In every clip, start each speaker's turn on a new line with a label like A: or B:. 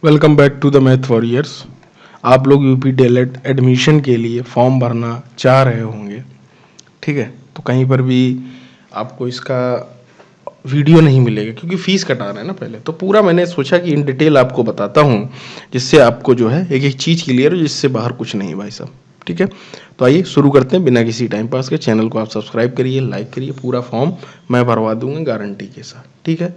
A: Welcome back to the math warriors. आप लोग UP delete admission के लिए फॉर्म भरना चाह रहे होंगे, ठीक है। तो कहीं पर भी आपको इसका वीडियो नहीं मिलेगा क्योंकि फ़ीस कटा रहे हैं ना पहले। तो पूरा मैंने सोचा कि इन डिटेल आपको बताता हूँ, जिससे आपको जो है एक एक चीज़ क्लियर हो, जिससे बाहर कुछ नहीं भाई साहब, ठीक है। तो आइए शुरू करते हैं बिना किसी टाइम पास के। चैनल को आप सब्सक्राइब करिए, लाइक करिए। पूरा फॉर्म मैं भरवा दूंगा गारंटी के साथ, ठीक है।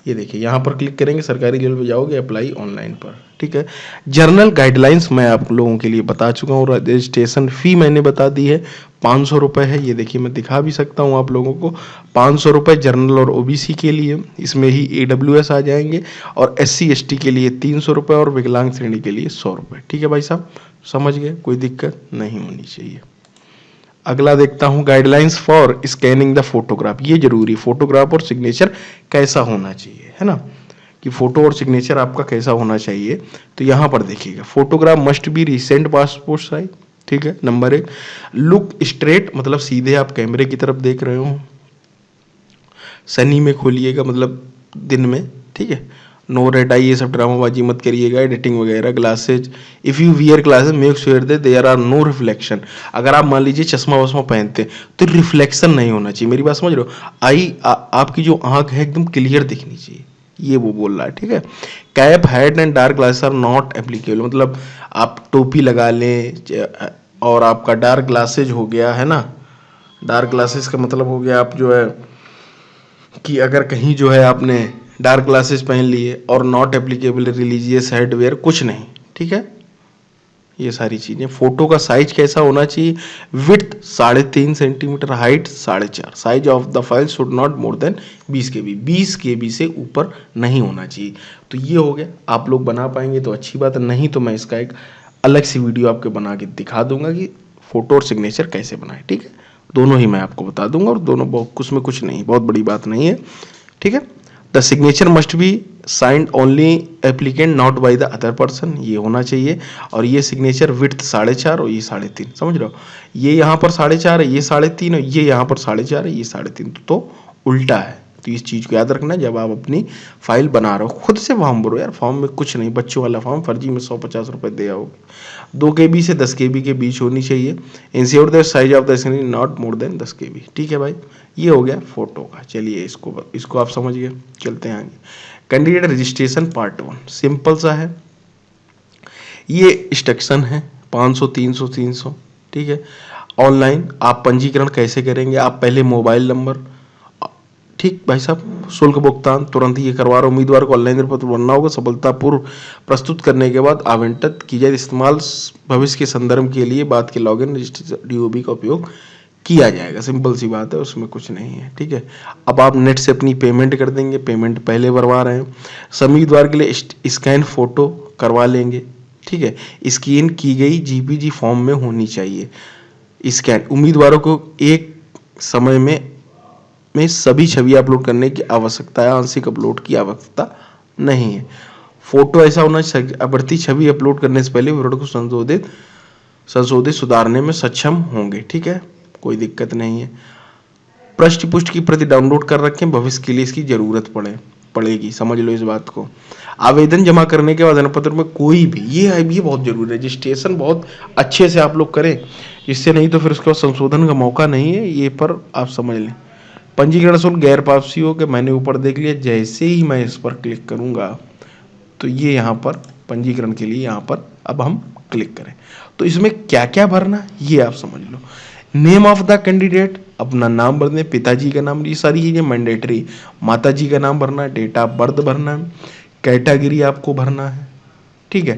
A: ये देखिए यहाँ पर क्लिक करेंगे, सरकारी लेवल पे जाओगे, अप्लाई ऑनलाइन पर, ठीक है। जर्नल गाइडलाइंस मैं आप लोगों के लिए बता चुका हूँ। रजिस्ट्रेशन फ़ी मैंने बता दी है, 500 रुपये है। ये देखिए मैं दिखा भी सकता हूँ आप लोगों को, 500 रुपये जर्नल और ओबीसी के लिए। इसमें ही AWS आ जाएंगे, और SC ST के लिए 300 रुपये, और विकलांग श्रेणी के लिए 100 रुपये, ठीक है भाई साहब। समझ गए, कोई दिक्कत नहीं होनी चाहिए। अगला देखता हूँ, guidelines for scanning the photograph. ये जरूरी, फोटोग्राफ और सिग्नेचर कैसा होना चाहिए, है ना, कि फोटो और सिग्नेचर आपका कैसा होना चाहिए। तो यहाँ पर देखिएगा, photograph must be recent passport size, ठीक है। नंबर 1, लुक स्ट्रेट, मतलब सीधे आप कैमरे की तरफ देख रहे हो। सनी में खोलिएगा, मतलब दिन में, ठीक है। नो रेड आई, ये सब ड्रामाबाजी मत करिएगा, एडिटिंग वगैरह। Glasses, if you wear glasses make sure they there are no reflection. अगर आप मान लीजिए चश्मा वश्मा पहनते तो रिफ्लेक्शन नहीं होना चाहिए। मेरी बात समझ रहे हो? आपकी जो आंख है एकदम क्लियर दिखनी चाहिए, ये वो बोल रहा है, ठीक है। Cap, head and dark glasses are not applicable, मतलब आप टोपी लगा लें और आपका डार्क ग्लासेज हो गया, है ना। डार्क ग्लासेस का मतलब हो गया आप जो है कि अगर कहीं जो है आपने डार्क ग्लासेस पहन लिए, और नॉट एप्लीकेबल रिलीजियस हेडवेयर, कुछ नहीं, ठीक है। ये सारी चीज़ें। फोटो का साइज कैसा होना चाहिए? Width 3.5 centimetre, height 4.5। Size of the file should not more than 20 KB, 20 KB से ऊपर नहीं होना चाहिए। तो ये हो गया, आप लोग बना पाएंगे तो अच्छी बात है, नहीं तो मैं इसका एक अलग सी वीडियो आपके बना के दिखा दूंगा कि फोटो और सिग्नेचर कैसे बनाए, ठीक है। दोनों ही मैं आपको बता दूंगा, और दोनों कुछ में कुछ नहीं, बहुत बड़ी बात नहीं है, ठीक है। The signature must be signed only applicant not by the other person, ये होना चाहिए। और ये सिग्नेचर विड्थ 4.5 और ये 3.5, समझ रहे हो। ये यहाँ पर 4.5 है, ये 3.5 है, ये यहाँ पर 4.5 है, ये 3.5, तो उल्टा है। तो इस चीज़ को याद रखना जब आप अपनी फाइल बना रहे हो। खुद से फॉर्म भरो यार, फॉर्म में कुछ नहीं, बच्चों वाला फॉर्म फर्जी में 150 रुपये दे आओगे। 2 KB से 10 KB के बीच होनी चाहिए। Ensure the size of the screen not more than 10 KB, ठीक है भाई। ये हो गया फोटो का। चलिए इसको आप समझ गए, चलते हैं आगे। कैंडिडेट रजिस्ट्रेशन पार्ट 1 सिंपल सा है। ये इंस्ट्रक्शन है 500 300 300, ठीक है। ऑनलाइन आप पंजीकरण कैसे करेंगे? आप पहले मोबाइल नंबर, ठीक भाई साहब, शुल्क भुगतान तुरंत ये करवा रहा हूँ। उम्मीदवार को ऑनलाइन पत्र बनना होगा। सफलतापूर्व प्रस्तुत करने के बाद आवंटित की जाए इस्तेमाल भविष्य के संदर्भ के लिए बाद के लॉगिन रजिस्ट्रेशन DOB का उपयोग किया जाएगा। सिंपल सी बात है, उसमें कुछ नहीं है, ठीक है। अब आप नेट से अपनी पेमेंट कर देंगे, पेमेंट पहले भरवा रहे हैं। सभी उम्मीदवार के लिए स्कैन फोटो करवा लेंगे, ठीक है। स्कैन की गई GPG फॉर्म में होनी चाहिए। स्कैन उम्मीदवारों को एक समय में सभी छवि अपलोड करने की आवश्यकता है, आंशिक अपलोड की आवश्यकता नहीं है। फोटो ऐसा होना चाहिए, बढ़ती छवि अपलोड करने से पहले विवरण को संशोधित सुधारने में सक्षम होंगे, ठीक है, कोई दिक्कत नहीं है। पृष्ठ पुष्ट की प्रति डाउनलोड कर रखें, भविष्य के लिए इसकी जरूरत पड़ेगी, समझ लो इस बात को। आवेदन जमा करने के बाद पत्र में कोई भी, ये है भी बहुत जरूरी है, रजिस्ट्रेशन बहुत अच्छे से आप लोग करें, इससे नहीं तो फिर उसके बाद संशोधन का मौका नहीं है, ये पर आप समझ लें। पंजीकरण शुल्क गैर पावसियों के मैंने ऊपर देख लिया। जैसे ही मैं इस पर क्लिक करूंगा तो ये यहाँ पर पंजीकरण के लिए यहाँ पर अब हम क्लिक करें तो इसमें क्या क्या भरना ये आप समझ लो। नेम ऑफ द कैंडिडेट, अपना नाम भरना है, पिताजी का नाम, ये सारी चीज़ें मैंडेटरी। माता जी का नाम भरना है, डेट ऑफ बर्थ भरना है, कैटेगरी आपको भरना है, ठीक है,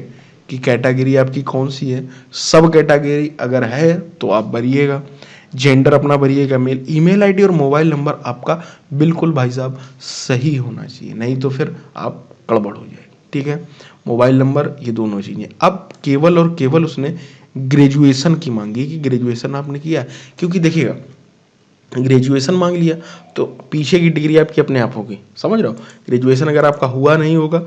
A: कि कैटेगरी आपकी कौन सी है। सब कैटेगरी अगर है तो आप भरिएगा। जेंडर अपना भरिएगा मेल। ईमेल आईडी और मोबाइल नंबर आपका बिल्कुल भाई साहब सही होना चाहिए, नहीं तो फिर आप गड़बड़ हो जाएगी, ठीक है। मोबाइल नंबर, ये दोनों चीज़ें। अब केवल और केवल उसने ग्रेजुएशन की मांगी कि ग्रेजुएशन आपने किया, क्योंकि देखिएगा ग्रेजुएशन मांग लिया तो पीछे की डिग्री आपकी अपने आप होगी, समझ रहे हो। ग्रेजुएशन अगर आपका हुआ नहीं होगा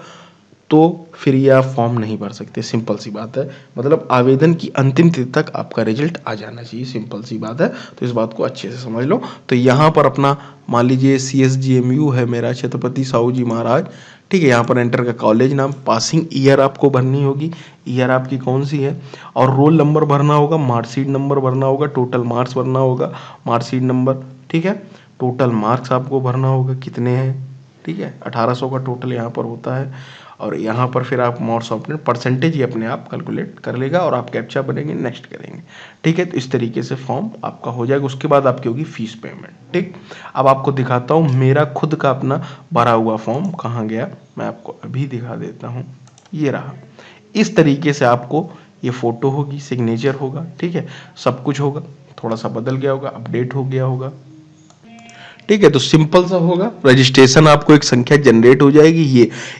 A: तो फिर ये आप फॉर्म नहीं भर सकते, सिंपल सी बात है। मतलब आवेदन की अंतिम तिथि तक आपका रिजल्ट आ जाना चाहिए, सिंपल सी बात है। तो इस बात को अच्छे से समझ लो। तो यहाँ पर अपना मान लीजिए CSGMU है मेरा, छत्रपति साहू जी महाराज ठीक है, यहाँ पर एंटर का कॉलेज नाम, पासिंग ईयर आपको भरनी होगी, ईयर आपकी कौन सी है, और रोल नंबर भरना होगा, मार्कशीट नंबर भरना होगा, टोटल मार्क्स भरना होगा, मार्कशीट नंबर, ठीक है। टोटल मार्क्स आपको भरना होगा कितने हैं, ठीक है, 1800 का टोटल यहाँ पर होता है। और यहाँ पर फिर आप मोड सॉफ्टवेयर परसेंटेज ही अपने आप कैलकुलेट कर लेगा और आप कैप्चा बनेंगे, नेक्स्ट करेंगे, ठीक है। तो इस तरीके से फॉर्म आपका हो जाएगा। उसके बाद आपकी होगी फीस पेमेंट, ठीक। अब आपको दिखाता हूँ मेरा खुद का अपना भरा हुआ फॉर्म कहाँ गया, मैं आपको अभी दिखा देता हूँ। ये रहा, इस तरीके से आपको ये फोटो होगी, सिग्नेचर होगा, ठीक है, सब कुछ होगा। थोड़ा सा बदल गया होगा, अपडेट हो गया होगा, ठीक है। तो सिंपल सा होगा, रजिस्ट्रेशन आपको एक संख्या जनरेट हो जाएगी।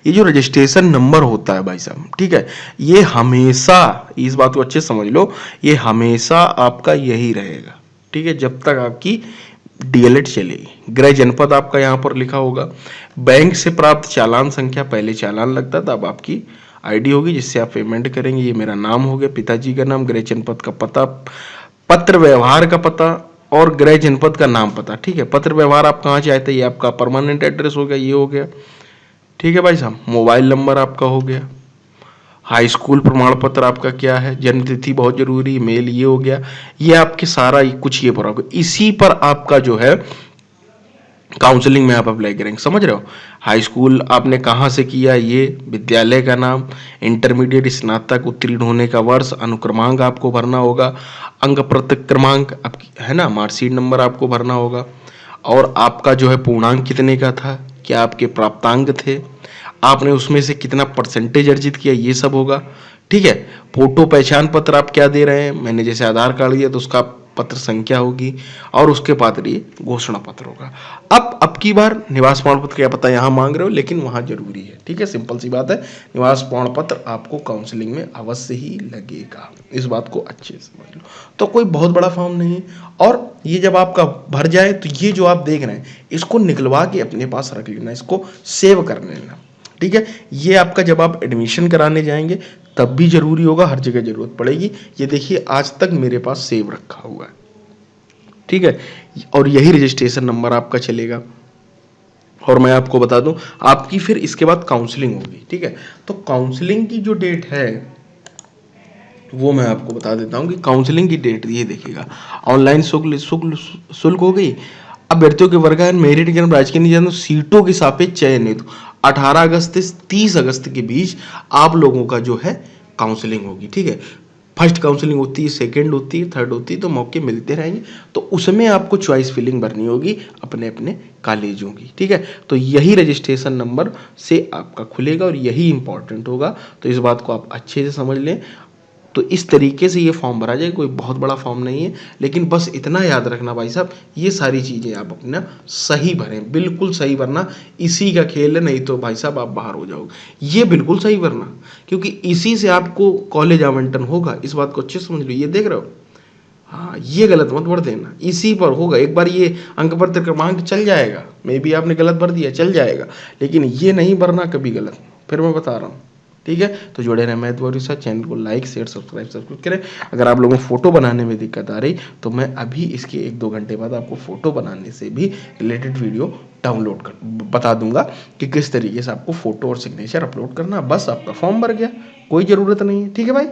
A: ये जो रजिस्ट्रेशन नंबर होता है भाई साहब, ठीक है, ये हमेशा, इस बात को अच्छे से समझ लो, ये हमेशा आपका यही रहेगा, ठीक है, जब तक आपकी डीएलएड चलेगी। गृह जनपद आपका यहाँ पर लिखा होगा, बैंक से प्राप्त चालान संख्या, पहले चालान लगता था, अब आपकी आईडी होगी जिससे आप पेमेंट करेंगे। ये मेरा नाम हो गया, पिताजी का नाम, गृह जनपद का पता, पत्र व्यवहार का पता और गृह जनपद का नाम पता, ठीक है। पत्र व्यवहार आप कहाँ चाहते हैं, ये आपका परमानेंट एड्रेस हो गया, ये हो गया, ठीक है भाई साहब। मोबाइल नंबर आपका हो गया, हाई स्कूल प्रमाण पत्र आपका क्या है, जन्म तिथि बहुत जरूरी, मेल, ये हो गया। ये आपके सारा कुछ ये पर होगा, इसी पर आपका जो है काउंसलिंग में आप अप्लाई करेंगे, समझ रहे हो। हाई स्कूल आपने कहाँ से किया, ये विद्यालय का नाम, इंटरमीडिएट स्नातक उत्तीर्ण होने का वर्ष, अनुक्रमांक आपको भरना होगा, अंक प्रति क्रमांक आपकी है ना, मार्कशीट नंबर आपको भरना होगा, और आपका जो है पूर्णांक कितने का था, क्या आपके प्राप्तांक थे, आपने उसमें से कितना परसेंटेज अर्जित किया, ये सब होगा, ठीक है। फोटो पहचान पत्र आप क्या दे रहे हैं, मैंने जैसे आधार कार्ड दिया तो उसका पत्र संख्या होगी, और उसके बाद ये घोषणा पत्र होगा। अब की बार निवास प्रमाण पत्र क्या पता यहाँ मांग रहे हो, लेकिन वहाँ जरूरी है, ठीक है, सिंपल सी बात है। निवास प्रमाण पत्र आपको काउंसलिंग में अवश्य ही लगेगा, इस बात को अच्छे से समझ लो। तो कोई बहुत बड़ा फॉर्म नहीं है, और ये जब आपका भर जाए तो ये जो आप देख रहे हैं इसको निकलवा के अपने पास रख लेना, इसको सेव कर लेना, ठीक है। ये आपका जब आप एडमिशन कराने जाएंगे तब भी जरूरी होगा, हर जगह जरूरत पड़ेगी। ये देखिए आज तक मेरे पास सेव रखा हुआ है, ठीक है, और यही रजिस्ट्रेशन नंबर आपका चलेगा। और मैं आपको बता दूं, आपकी फिर इसके बाद काउंसलिंग होगी, ठीक है। तो काउंसलिंग की जो डेट है वो मैं आपको बता देता हूं कि काउंसलिंग की डेट ये देखिएगा, ऑनलाइन शुल्क हो गई। अभ्यर्थियों के वर्गानुसार मेरिट के राजकीय नियोजन सीटों के सापेक्ष चयनित 18 अगस्त से 30 अगस्त के बीच आप लोगों का जो है काउंसलिंग होगी, ठीक है। फर्स्ट काउंसलिंग होती है, सेकंड होती है, थर्ड होती है, तो मौके मिलते रहेंगे। तो उसमें आपको चॉइस फिलिंग भरनी होगी अपने अपने कॉलेजों की, ठीक है। तो यही रजिस्ट्रेशन नंबर से आपका खुलेगा और यही इंपॉर्टेंट होगा, तो इस बात को आप अच्छे से समझ लें। तो इस तरीके से ये फॉर्म भरा जाए, कोई बहुत बड़ा फॉर्म नहीं है, लेकिन बस इतना याद रखना भाई साहब, ये सारी चीज़ें आप अपना सही भरें, बिल्कुल सही भरना, इसी का खेल है, नहीं तो भाई साहब आप बाहर हो जाओगे। ये बिल्कुल सही भरना, क्योंकि इसी से आपको कॉलेज आवंटन होगा, इस बात को अच्छे से समझ लो। ये देख रहे हो, हाँ, ये गलत मत भर देना, इसी पर होगा। एक बार ये अंक पत्र क्रमांक चल जाएगा, मे बी आपने गलत भर दिया, चल जाएगा, लेकिन ये नहीं भरना कभी गलत, फिर मैं बता रहा हूँ, ठीक है। तो जुड़े रहें मैथ वॉरियर साथ, चैनल को लाइक शेयर सब्सक्राइब करें। अगर आप लोगों को फोटो बनाने में दिक्कत आ रही तो मैं अभी इसके 1-2 घंटे बाद आपको फोटो बनाने से भी रिलेटेड वीडियो डाउनलोड कर बता दूंगा कि किस तरीके से आपको फोटो और सिग्नेचर अपलोड करना। बस आपका फॉर्म भर गया, कोई ज़रूरत नहीं है, ठीक है भाई।